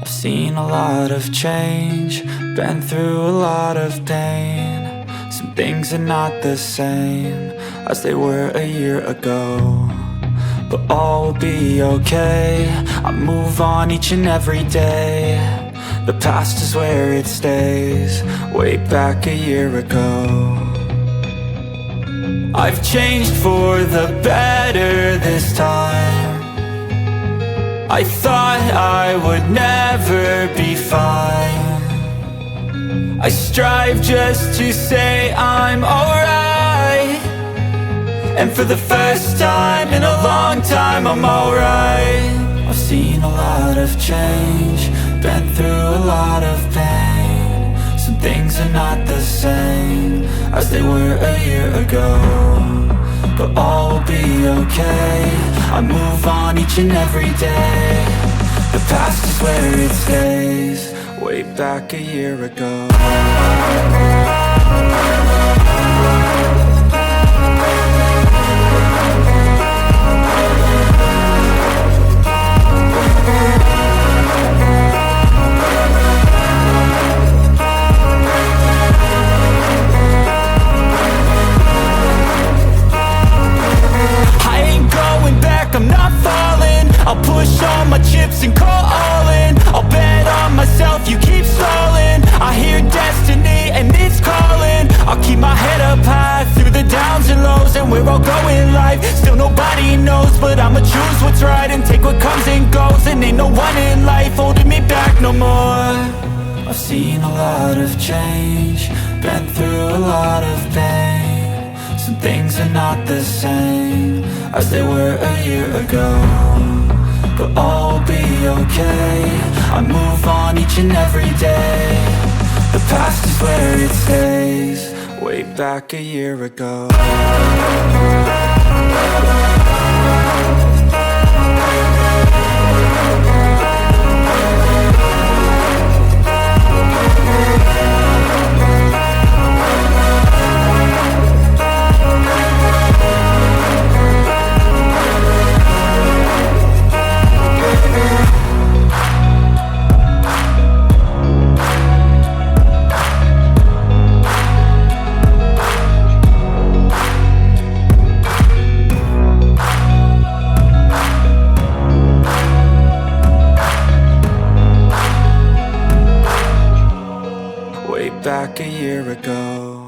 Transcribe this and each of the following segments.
I've seen a lot of change, been through a lot of pain. Some things are not the same as they were a year ago, but all will be okay. I move on each and every day. The past is where it stays, way back a year ago. I've changed for the better this time. I thought I would never be fine. I strive just to say I'm alright, and for the first time in a long time I'm alright. I've seen a lot of change, been through a lot of pain. Some things are not the same as they were a year ago, but all will be okay. I move on each and every day. The past is where it stays, way back a year ago. I'm not falling. I'll push all my chips and call all in. I'll bet on myself, you keep stalling. I hear destiny and it's calling. I'll keep my head up high through the downs and lows, and we're all going live. Still nobody knows, but I'ma choose what's right and take what comes and goes. And ain't no one in life holding me back no more. I've seen a lot of change, been through a lot of pain. Some things are not the same as they were a year ago, but all will be okay. I move on each and every day. The past is where it stays, way back a year ago. Back a year ago.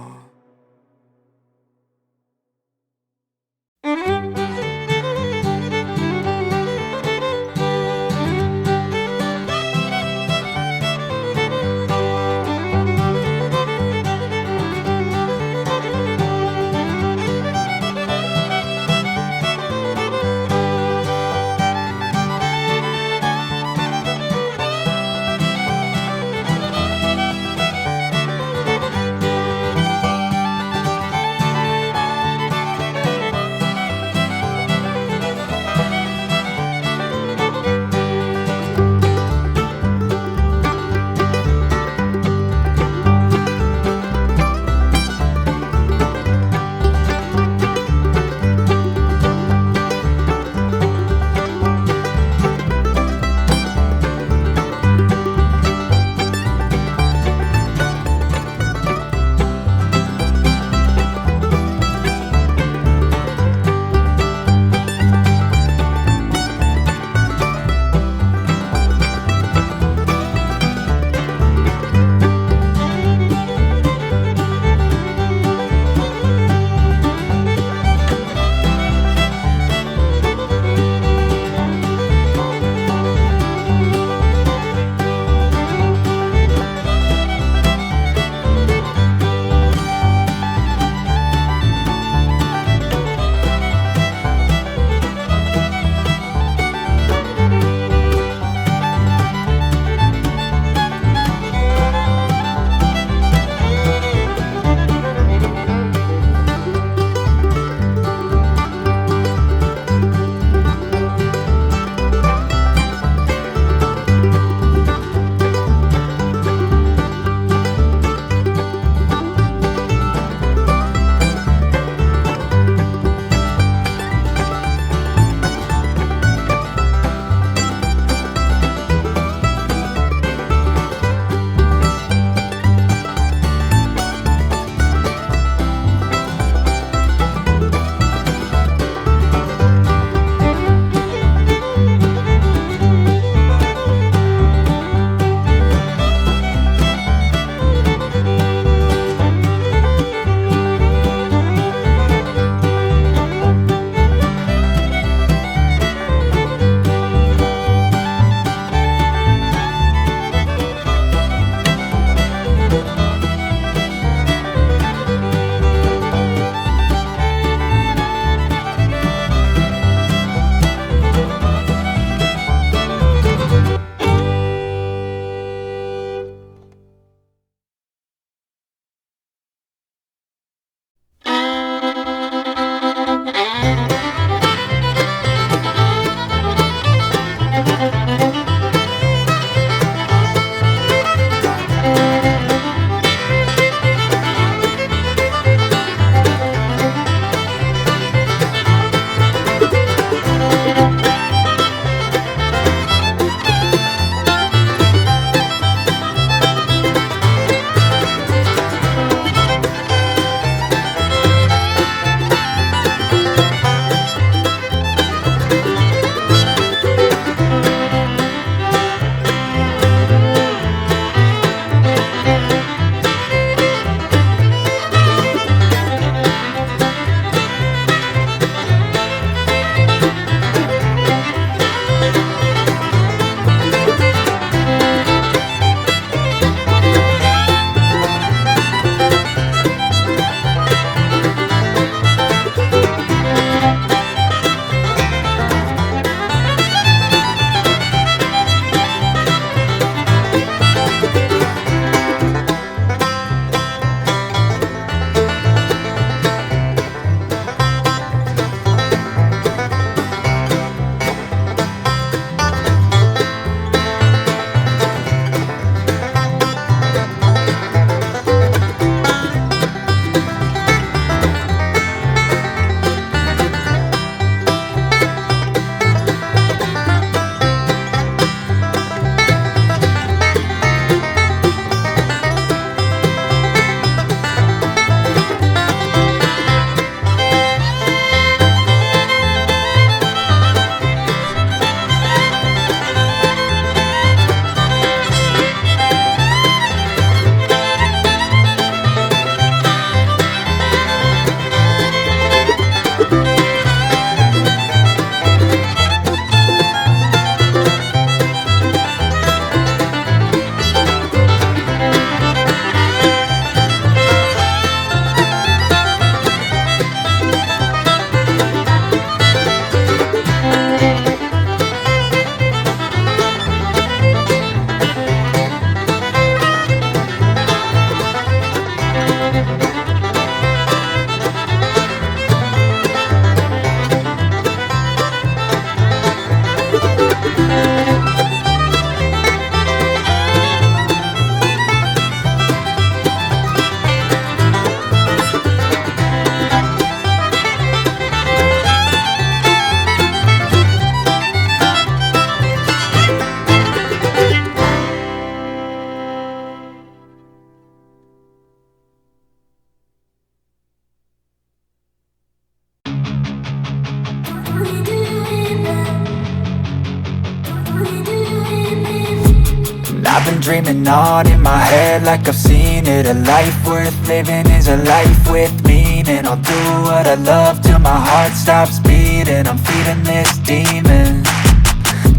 I've been dreaming on in my head like I've seen it. A life worth living is a life with meaning. I'll do what I love till my heart stops beating. I'm feeding this demon.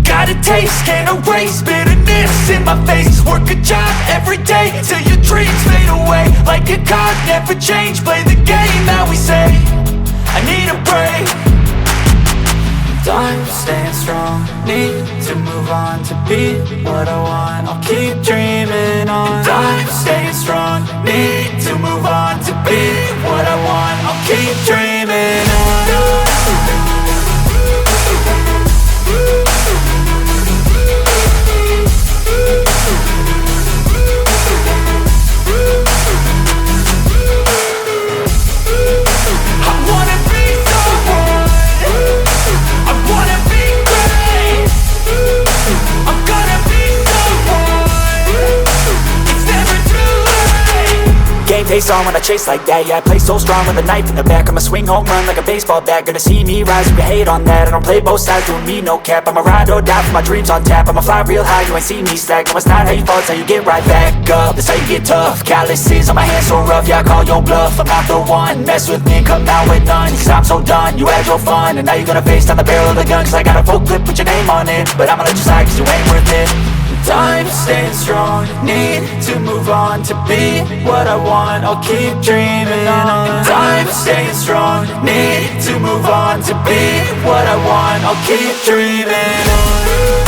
Got a taste, can't erase bitterness in my face. Work a job every day till your dreams fade away. Like a card, never change, play the game that we say. I need a break. I'm staying strong, need to move on to be what I want. I'll keep dreaming on. I'm staying strong, need to move on to be what I want. I'll keep dreaming on. Face on when I chase like that. Yeah, I play so strong with a knife in the back. I'ma swing home run like a baseball bat. Gonna see me rise, you can hate on that. I don't play both sides, doing me no cap. I'ma ride or die for my dreams on tap. I'ma fly real high, you ain't see me slack. No, it's not how you fall, it's how you get right back up. That's how you get tough. Calluses on my hands so rough, yeah, I call your bluff. I'm not the one, mess with me, come out with none. Cause I'm so done, you had your fun. And now you're gonna face down the barrel of the gun. Cause I got a full clip, put your name on it. But I'ma let you slide cause you ain't worth it. I'm staying strong, need to move on to be what I want. I'll keep dreaming on. I'm staying strong, need to move on to be what I want. I'll keep dreaming on.